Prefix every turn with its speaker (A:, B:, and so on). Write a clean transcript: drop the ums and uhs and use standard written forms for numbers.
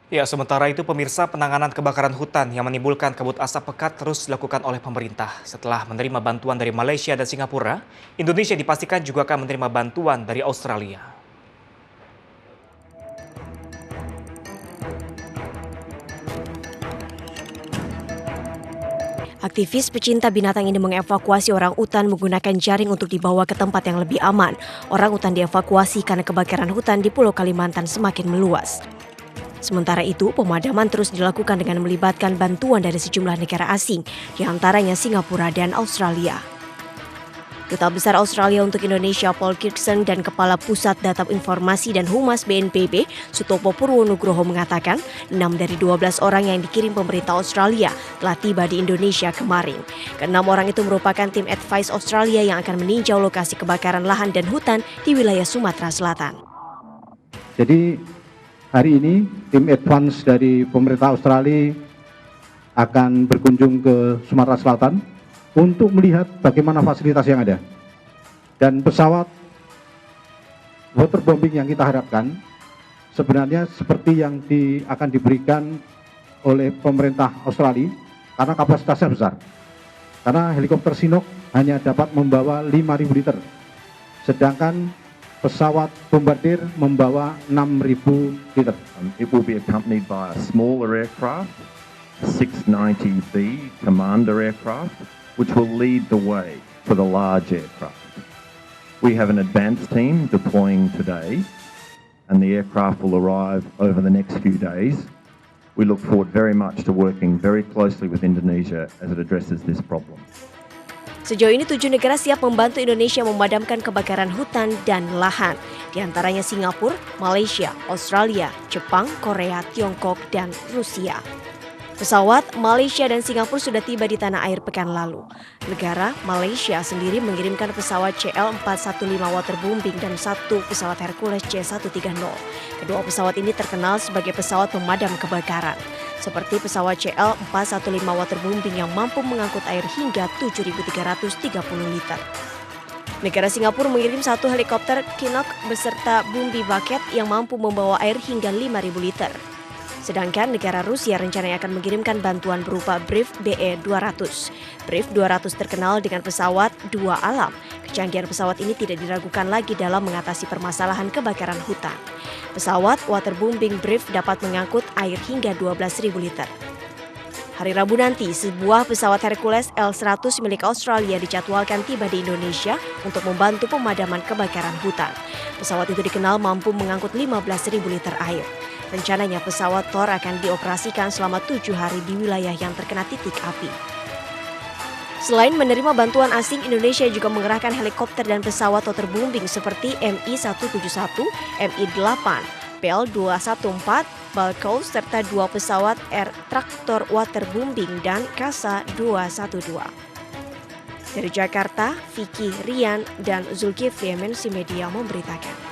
A: Ya, sementara itu pemirsa, penanganan kebakaran hutan yang menimbulkan kabut asap pekat terus dilakukan oleh pemerintah. Setelah menerima bantuan dari Malaysia dan Singapura, Indonesia dipastikan juga akan menerima bantuan dari Australia.
B: Aktivis pecinta binatang ini mengevakuasi orang utan menggunakan jaring untuk dibawa ke tempat yang lebih aman. Orang utan dievakuasi karena kebakaran hutan di Pulau Kalimantan semakin meluas. Sementara itu, pemadaman terus dilakukan dengan melibatkan bantuan dari sejumlah negara asing, diantaranya Singapura dan Australia. Duta Besar Australia untuk Indonesia Paul Kirkson dan Kepala Pusat Data Informasi dan Humas BNPB Sutopo Purwonugroho mengatakan 6 dari 12 orang yang dikirim pemerintah Australia telah tiba di Indonesia kemarin. Ke-6 orang itu merupakan tim advice Australia yang akan meninjau lokasi kebakaran lahan dan hutan di wilayah Sumatera Selatan.
C: Jadi hari ini tim advance dari pemerintah Australia akan berkunjung ke Sumatera Selatan untuk melihat bagaimana fasilitas yang ada. Dan pesawat waterbombing yang kita harapkan sebenarnya seperti yang akan diberikan oleh pemerintah Australia karena kapasitasnya besar. Karena helikopter Chinook hanya dapat membawa 5.000 liter, sedangkan pesawat bombardir membawa 6.000 liter.
D: It will be accompanied by a smaller aircraft, 690B Commander aircraft, which will lead the way for the large aircraft. We have an advanced team deploying today, and the aircraft will arrive over the next few days. We look forward very much to working very closely with Indonesia as it addresses this problem.
B: Sejauh ini 7 negara siap membantu Indonesia memadamkan kebakaran hutan dan lahan, di antaranya Singapura, Malaysia, Australia, Jepang, Korea, Tiongkok, dan Rusia. Pesawat Malaysia dan Singapura sudah tiba di tanah air pekan lalu. Negara Malaysia sendiri mengirimkan pesawat CL-415 waterbombing dan satu pesawat Hercules C-130. Kedua pesawat ini terkenal sebagai pesawat pemadam kebakaran, seperti pesawat CL-415 waterbombing yang mampu mengangkut air hingga 7.330 liter. Negara Singapura mengirim satu helikopter Chinook beserta bumbi bucket yang mampu membawa air hingga 5.000 liter. Sedangkan negara Rusia rencananya akan mengirimkan bantuan berupa Brief BE-200. Brief 200 terkenal dengan pesawat dua alam. Kecanggihan pesawat ini tidak diragukan lagi dalam mengatasi permasalahan kebakaran hutan. Pesawat waterbombing Brief dapat mengangkut air hingga 12.000 liter. Hari Rabu nanti, sebuah pesawat Hercules L-100 milik Australia dijadwalkan tiba di Indonesia untuk membantu pemadaman kebakaran hutan. Pesawat itu dikenal mampu mengangkut 15.000 liter air. Rencananya pesawat Thor akan dioperasikan selama 7 hari di wilayah yang terkena titik api. Selain menerima bantuan asing, Indonesia juga mengerahkan helikopter dan pesawat waterbombing seperti Mi-171, Mi-8, PL-214, Balkau, serta 2 pesawat air traktor waterbombing dan Kasa 212. Dari Jakarta, Vicky, Rian, dan Zulkifli MNC Media memberitakan.